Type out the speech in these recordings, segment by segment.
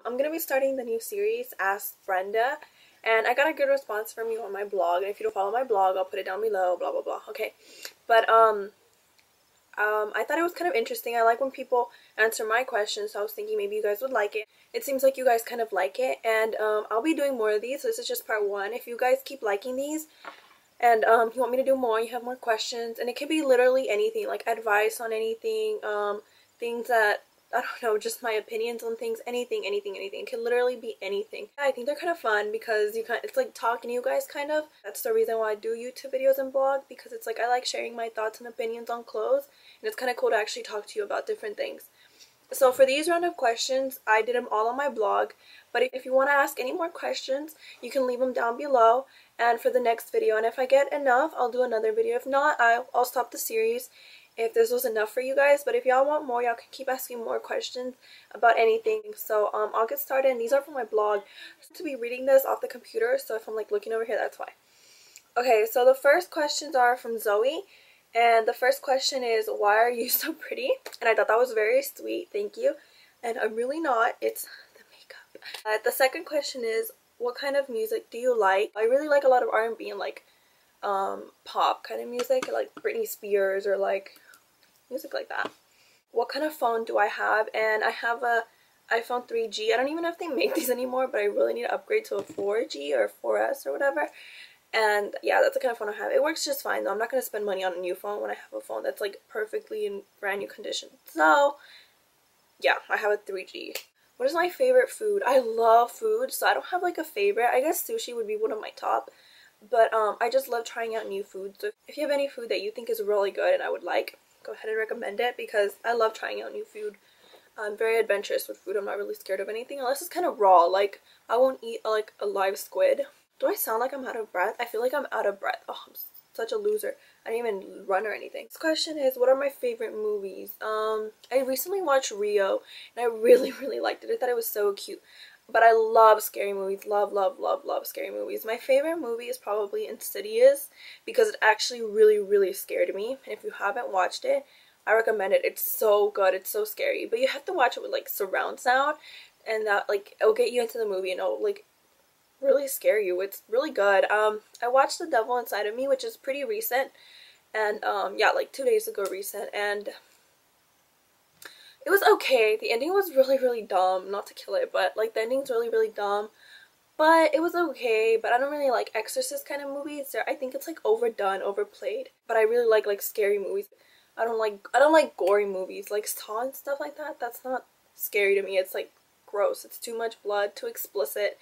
I'm gonna be starting the new series, Ask Brenda, and I got a good response from you on my blog. And if you don't follow my blog, I'll put it down below. Blah blah blah. Okay, but I thought it was kind of interesting. I like when people answer my questions, so I was thinking maybe you guys would like it. It seems like you guys kind of like it, and I'll be doing more of these. So this is just part one. If you guys keep liking these, and you want me to do more, you have more questions, and it can be literally anything, like advice on anything, things that, I don't know, just my opinions on things, anything. It can literally be anything. I think they're kind of fun because it's like talking to you guys kind of. That's the reason why I do YouTube videos and blog, because it's like I like sharing my thoughts and opinions on clothes, and it's kind of cool to actually talk to you about different things. So for these round of questions, I did them all on my blog, but if you want to ask any more questions, you can leave them down below and for the next video. And if I get enough, I'll do another video. If not, I'll stop the series if this was enough for you guys. But if y'all want more, y'all can keep asking more questions about anything. So I'll get started, and these are from my blog. I'm to be reading this off the computer, so if I'm like looking over here, that's why. Okay, so the first questions are from Zoe. And the first question is, why are you so pretty? And I thought that was very sweet, thank you. And I'm really not, it's the makeup. The second question is, what kind of music do you like? I really like a lot of R&B and like pop kind of music, like Britney Spears or like music like that. What kind of phone do I have? And I have a iPhone 3G. I don't even know if they make these anymore, but I really need to upgrade to a 4G or 4S or whatever. And yeah, that's the kind of phone I have. It works just fine though. I'm not going to spend money on a new phone when I have a phone that's like perfectly in brand new condition. So yeah, I have a 3G. What is my favorite food? I love food, so I don't have like a favorite. I guess sushi would be one of my top. But I just love trying out new foods. So if you have any food that you think is really good and I would like, go ahead and recommend it, because I love trying out new food. I'm very adventurous with food. I'm not really scared of anything unless it's kind of raw. Like I won't eat like a live squid. Do I sound like I'm out of breath? I feel like I'm out of breath. Oh, I'm such a loser. I didn't even run or anything. This question is, what are my favorite movies? I recently watched Rio, and I really liked it. I thought it was so cute. But I love scary movies. Love scary movies. My favorite movie is probably Insidious, because it actually really scared me. And if you haven't watched it, I recommend it. It's so good. It's so scary. But you have to watch it with like surround sound, and that like it'll get you into the movie, and it'll like really scare you. It's really good. I watched The Devil Inside of Me, which is pretty recent, and yeah, like 2 days ago recent, and it was okay. The ending was really dumb. Not to kill it, but like the ending's really dumb, but it was okay. But I don't really like Exorcist kind of movies. I think it's like overdone, overplayed. But I really like scary movies. I don't like gory movies like Saw and stuff like that. That's not scary to me. It's like gross. It's too much blood, too explicit.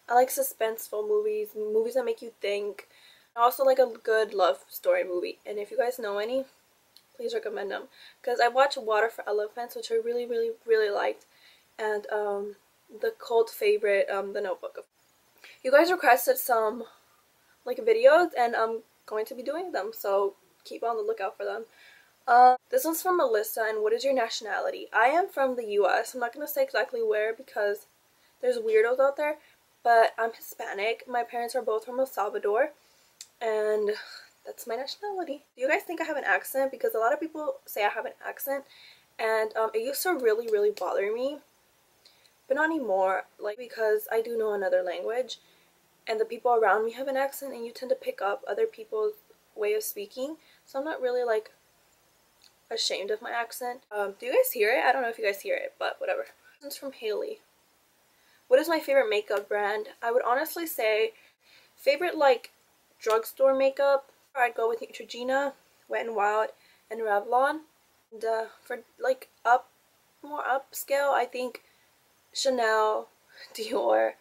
I like suspenseful movies, movies that make you think. I also like a good love story movie, and if you guys know any, please recommend them. Because I watched Water for Elephants, which I really liked, and the cult favorite, The Notebook. You guys requested some like videos, and I'm going to be doing them, so keep on the lookout for them. This one's from Melissa, and what is your nationality? I am from the US. I'm not going to say exactly where because there's weirdos out there. But I'm Hispanic. My parents are both from El Salvador, and that's my nationality. Do you guys think I have an accent? Because a lot of people say I have an accent, and it used to really bother me, but not anymore. Like, because I do know another language, and the people around me have an accent, and you tend to pick up other people's way of speaking. So I'm not really like ashamed of my accent. Do you guys hear it? I don't know if you guys hear it, but whatever. This is from Haley. What is my favorite makeup brand? I would honestly say favorite like drugstore makeup, I'd go with Neutrogena, Wet n Wild, and Revlon. And for like more upscale, I think Chanel, Dior,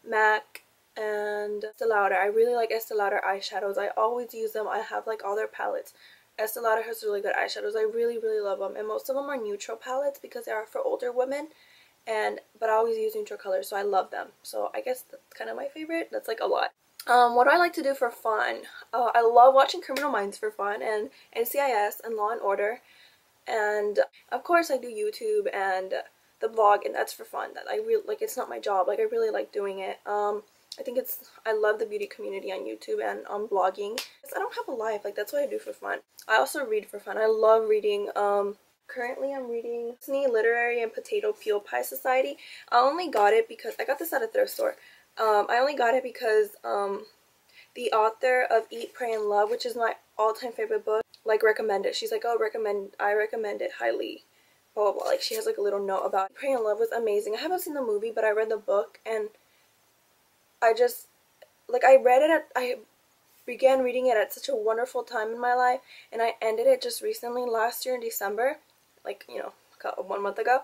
MAC, and Estee Lauder. I really like Estee Lauder eyeshadows. I always use them. I have like all their palettes. Estee Lauder has really good eyeshadows. I really love them, and most of them are neutral palettes because they are for older women. But I always use neutral colors, so I love them. So I guess that's kind of my favorite. That's like a lot. What do I like to do for fun? I love watching Criminal Minds for fun, and NCIS and Law and Order, and of course I do YouTube and the blog, and that's for fun. That I really like. It's not my job. Like I really like doing it. I love the beauty community on YouTube and on blogging. I don't have a life. Like that's what I do for fun. I also read for fun. I love reading. Currently I'm reading Disney Literary and Potato Peel Pie Society. I only got it because I got this at a thrift store. I only got it because the author of Eat, Pray, and Love, which is my all-time favorite book, like recommended. She's like, oh, I recommend it highly. Blah, blah, blah. Like she has like a little note about it. Pray and Love was amazing. I haven't seen the movie, but I read the book, and I just like I began reading it at such a wonderful time in my life, and I ended it just recently last year in December, like, you know, 1 month ago.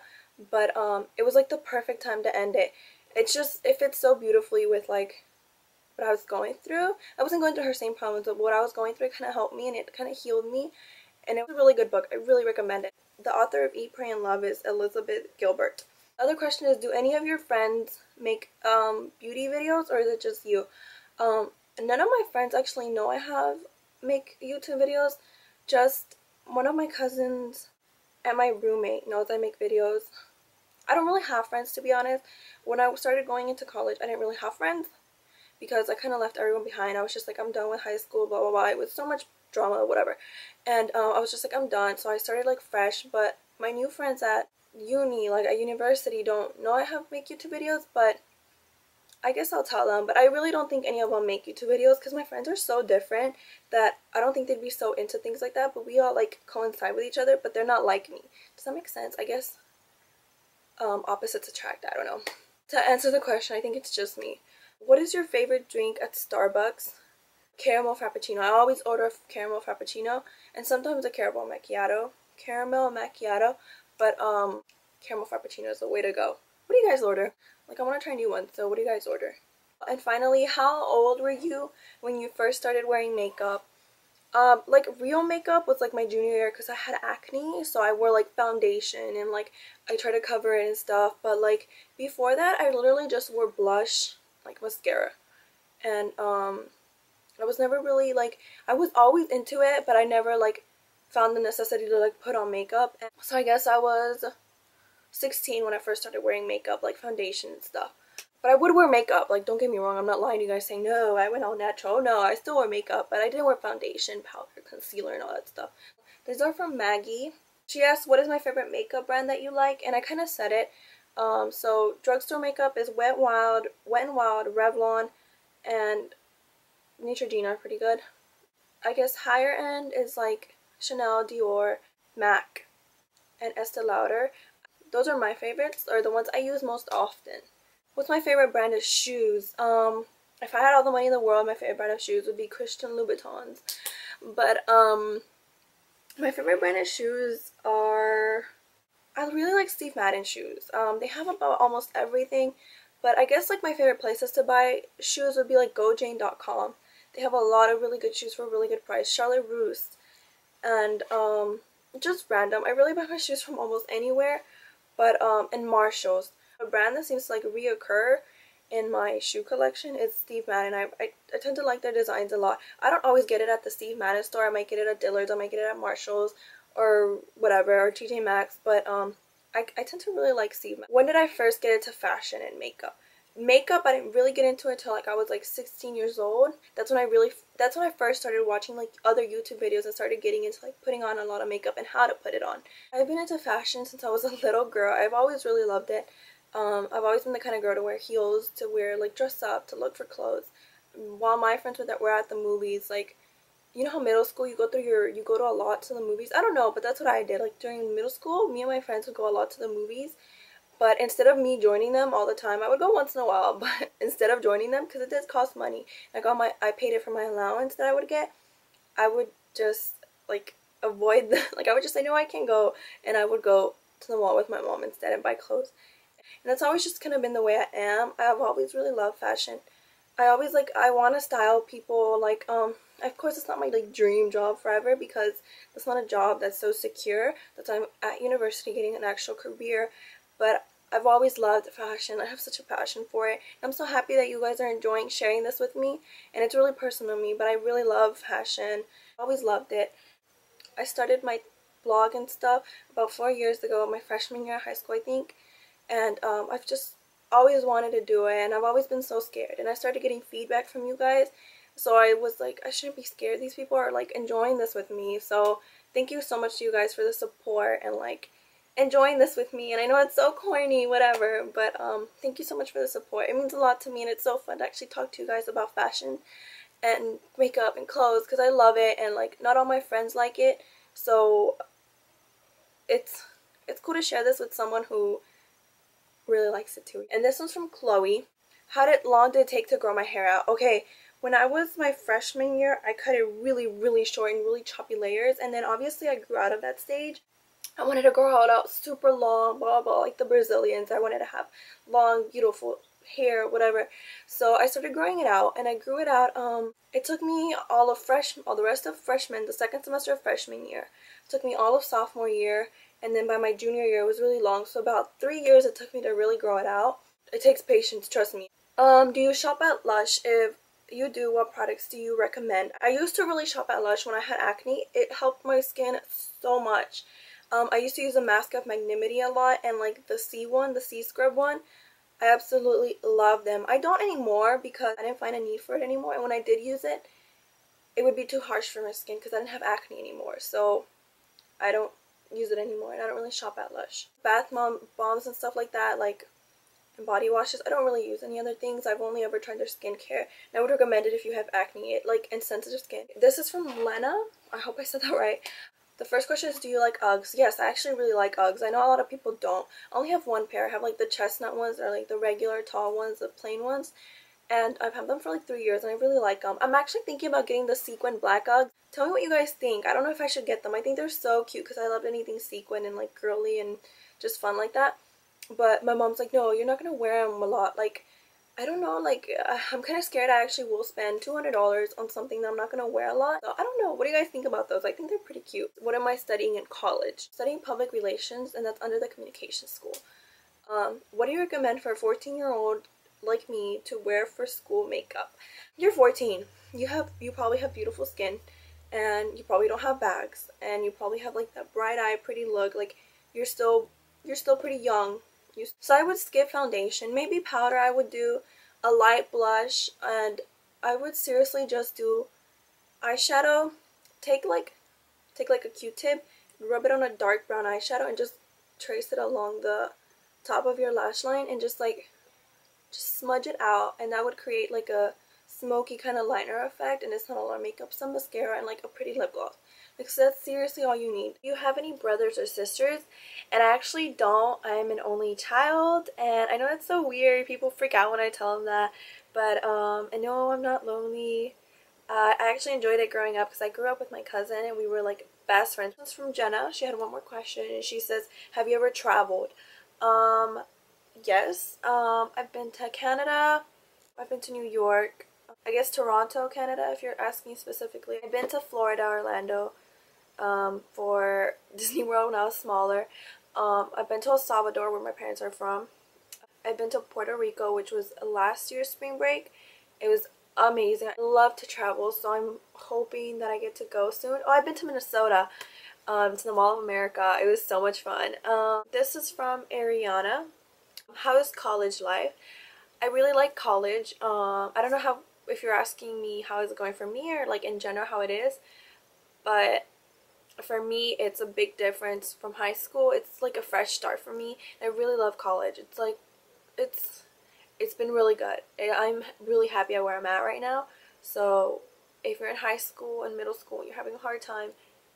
But it was like the perfect time to end it. It fits so beautifully with like what I was going through. I wasn't going through her same problems, but what I was going through, it kind of helped me and it kind of healed me. And it was a really good book. I really recommend it. The author of Eat, Pray, and Love is Elizabeth Gilbert. The other question is, do any of your friends make beauty videos, or is it just you? None of my friends actually know I make YouTube videos. Just one of my cousins and my roommate knows I make videos. I don't really have friends, to be honest. When I started going into college, I didn't really have friends because I kind of left everyone behind. I was just like, I'm done with high school, blah, blah, blah. It was so much drama, whatever. And I was just like, I'm done. So I started like fresh, but my new friends at uni, like at university, don't know I make YouTube videos, but I guess I'll tell them. But I really don't think any of them make YouTube videos because my friends are so different that I don't think they'd be so into things like that. But we all like coincide with each other, but they're not like me. Does that make sense? I guess opposites attract. I don't know. To answer the question, I think it's just me. What is your favorite drink at Starbucks? Caramel Frappuccino. I always order a caramel Frappuccino and sometimes a caramel macchiato. But caramel Frappuccino is the way to go. What do you guys order? Like, I want to try new ones, so what do you guys order? And finally, how old were you when you first started wearing makeup? Like real makeup was like my junior year because I had acne, so I wore like foundation and like I tried to cover it and stuff. But like before that, I literally just wore blush, like mascara, and I was never really like, I was always into it, but I never like found the necessity to like put on makeup. And so I guess I was 16 when I first started wearing makeup, like foundation and stuff. But I would wear makeup, like don't get me wrong, I'm not lying to you guys saying no, I went all natural. No, I still wear makeup, but I didn't wear foundation, powder, concealer, and all that stuff. These are from Maggie. She asked, what is my favorite makeup brand that you like? And I kind of said it. So drugstore makeup is Wet n Wild, Revlon, and Neutrogena are pretty good. I guess higher end is like Chanel, Dior, MAC, and Estee Lauder. Those are my favorites, or the ones I use most often. What's my favorite brand of shoes? If I had all the money in the world, my favorite brand of shoes would be Christian Louboutins. But my favorite brand of shoes are, I really like Steve Madden shoes. They have about almost everything, but I guess like my favorite places to buy shoes would be like GoJane.com. They have a lot of really good shoes for a really good price. Charlotte Russe, and just random. I really buy my shoes from almost anywhere, but and Marshalls. A brand that seems to like reoccur in my shoe collection is Steve Madden. I tend to like their designs a lot. I don't always get it at the Steve Madden store. I might get it at Dillard's, I might get it at Marshalls or whatever, or TJ Maxx, but I tend to really like Steve Madden. When did I first get into fashion and makeup? Makeup, I didn't really get into it until like I was like 16 years old. That's when I first started watching like other YouTube videos and started getting into like putting on a lot of makeup and how to put it on. I've been into fashion since I was a little girl. I've always really loved it. I've always been the kind of girl to wear heels, to wear like dress up, to look for clothes. While my friends were at the movies, like, you know how middle school you go to a lot to the movies? I don't know, but that's what I did. Like during middle school, me and my friends would go a lot to the movies. But instead of me joining them all the time, I would go once in a while. But instead of joining them, because it does cost money, I paid it for my allowance that I would get. I would just like avoid like I would just say no, I can't go, and I would go to the mall with my mom instead and buy clothes. And that's always just kind of been the way I am. I've always really loved fashion. I want to style people. Like of course it's not my like dream job forever, because it's not a job that's so secure that I'm at university getting an actual career. But I've always loved fashion. I have such a passion for it. I'm so happy that you guys are enjoying sharing this with me. And it's really personal to me, but I really love fashion. I always loved it. I started my blog and stuff about 4 years ago, my freshman year of high school, I think. And I've just always wanted to do it, and I've always been so scared. And I started getting feedback from you guys, so I was like, I shouldn't be scared. These people are like enjoying this with me. So thank you so much to you guys for the support and like enjoying this with me. And I know it's so corny, whatever, but thank you so much for the support. It means a lot to me, and it's so fun to actually talk to you guys about fashion and makeup and clothes because I love it, and like not all my friends like it, so it's cool to share this with someone who really likes it too. And this one's from Chloe. How long did it take to grow my hair out? Okay, when I was my freshman year, I cut it really, really short in really choppy layers, and then obviously I grew out of that stage. I wanted to grow it out super long, blah, blah, like the Brazilians. I wanted to have long, beautiful hair, whatever. So I started growing it out, and I grew it out. It took me all the rest of freshman, the second semester of freshman year. It took me all of sophomore year, and then by my junior year, it was really long. So about 3 years it took me to really grow it out. It takes patience, trust me. Do you shop at Lush? If you do, what products do you recommend? I used to really shop at Lush when I had acne. It helped my skin so much. I used to use a mask of Magnanimity a lot, and like the C scrub one. I absolutely love them. I don't anymore because I didn't find a need for it anymore, and when I did use it, it would be too harsh for my skin because I didn't have acne anymore, so I don't use it anymore, and I don't really shop at Lush. Bombs and stuff like that, like and body washes, I don't really use any other things. I've only ever tried their skincare, and I would recommend it if you have acne, and sensitive skin. This is from Lena. I hope I said that right. The first question is, do you like Uggs? Yes, I actually really like Uggs. I know a lot of people don't. I only have one pair. I have like the chestnut ones, or like the regular tall ones, the plain ones. And I've had them for like 3 years, and I really like them. I'm actually thinking about getting the sequin black Uggs. Tell me what you guys think. I don't know if I should get them. I think they're so cute because I love anything sequin and like girly and just fun like that. But my mom's like, no, you're not going to wear them a lot. Like, I don't know, like, I'm kind of scared I actually will spend $200 on something that I'm not going to wear a lot. So I don't know. What do you guys think about those? I think they're pretty cute. What am I studying in college? Studying public relations, and that's under the communication school. What do you recommend for a 14-year-old like me to wear for school makeup? You're 14. You probably have beautiful skin, and you probably don't have bags, and you probably have like that bright eye, pretty look. Like, you're still pretty young. So I would skip foundation, maybe powder. I would do a light blush, and I would seriously just do eyeshadow. Take like a Q-tip, rub it on a dark brown eyeshadow, and just trace it along the top of your lash line, and just smudge it out, and that would create like a smoky kind of liner effect, and it's not a lot of makeup, some mascara, and like a pretty lip gloss. Like, so that's seriously all you need. Do you have any brothers or sisters? And I actually don't. I'm an only child, and I know it's so weird. People freak out when I tell them that, but I know I'm not lonely. I actually enjoyed it growing up because I grew up with my cousin, and we were like best friends. This is from Jenna. She had one more question, and she says, have you ever traveled? Yes. I've been to Canada. I've been to New York. I guess Toronto, Canada, if you're asking specifically. I've been to Florida, Orlando, for Disney World when I was smaller. I've been to El Salvador, where my parents are from. I've been to Puerto Rico, which was last year's spring break. It was amazing. I love to travel, so I'm hoping that I get to go soon. Oh, I've been to Minnesota, to the Mall of America. It was so much fun. This is from Ariana. How is college life? I really like college. I don't know if you're asking me how is it going for me, or like in general how it is, but for me it's a big difference from high school. It's like a fresh start for me. I really love college. It's like it's been really good. I'm really happy at where I'm at right now. So if you're in high school and middle school and you're having a hard time,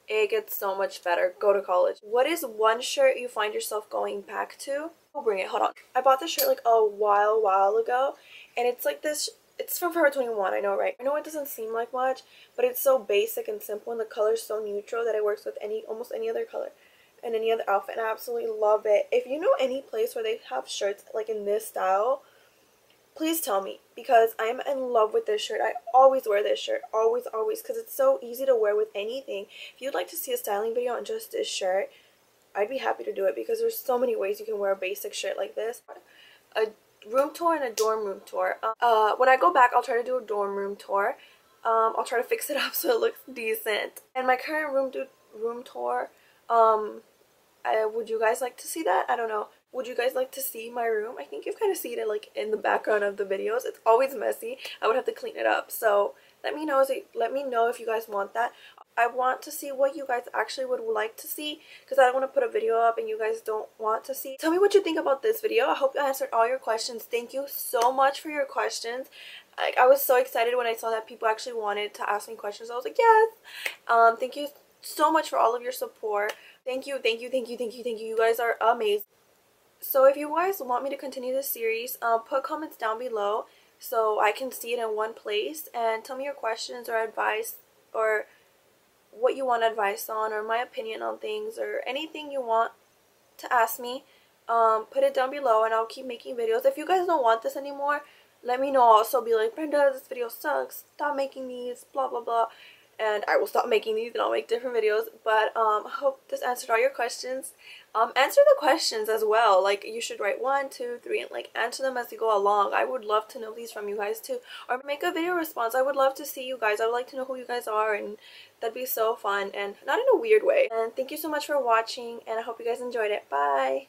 it gets so much better. Go to college. What is one shirt you find yourself going back to? I'll bring it. Hold on. I bought this shirt like a while ago, and it's like this. It's from Forever 21. I know, right? I know it doesn't seem like much, but it's so basic and simple, and the color's so neutral that it works with almost any other color and any other outfit. And I absolutely love it. If you know any place where they have shirts like in this style, please tell me, because I'm in love with this shirt. I always wear this shirt, always, because it's so easy to wear with anything. If you'd like to see a styling video on just this shirt, I'd be happy to do it, because there's so many ways you can wear a basic shirt like this. A room tour and a dorm room tour. When I go back, I'll try to do a dorm room tour. I'll try to fix it up so it looks decent. And my current room tour, would you guys like to see that? I don't know. Would you guys like to see my room? I think you've kind of seen it like in the background of the videos. It's always messy. I would have to clean it up. So let me know if you guys want that. I want to see what you guys actually would like to see, because I don't want to put a video up and you guys don't want to see. Tell me what you think about this video. I hope I answered all your questions. Thank you so much for your questions. I was so excited when I saw that people actually wanted to ask me questions. I was like, yes. Thank you so much for all of your support. Thank you, thank you, thank you, thank you, thank you. You guys are amazing. So if you guys want me to continue this series, put comments down below so I can see it in one place, and tell me your questions or advice, or what you want advice on, or my opinion on things, or anything you want to ask me. Put it down below and I'll keep making videos. If you guys don't want this anymore, let me know also. Be like, Brenda, this video sucks, stop making these, blah blah blah, and I will stop making these and I'll make different videos. But I hope this answered all your questions. Answer the questions as well. Like, you should write 1, 2, 3 and like answer them as you go along. I would love to know these from you guys too, or make a video response. I would love to see you guys. I would like to know who you guys are, and that'd be so fun, and not in a weird way. And thank you so much for watching, and I hope you guys enjoyed it. Bye.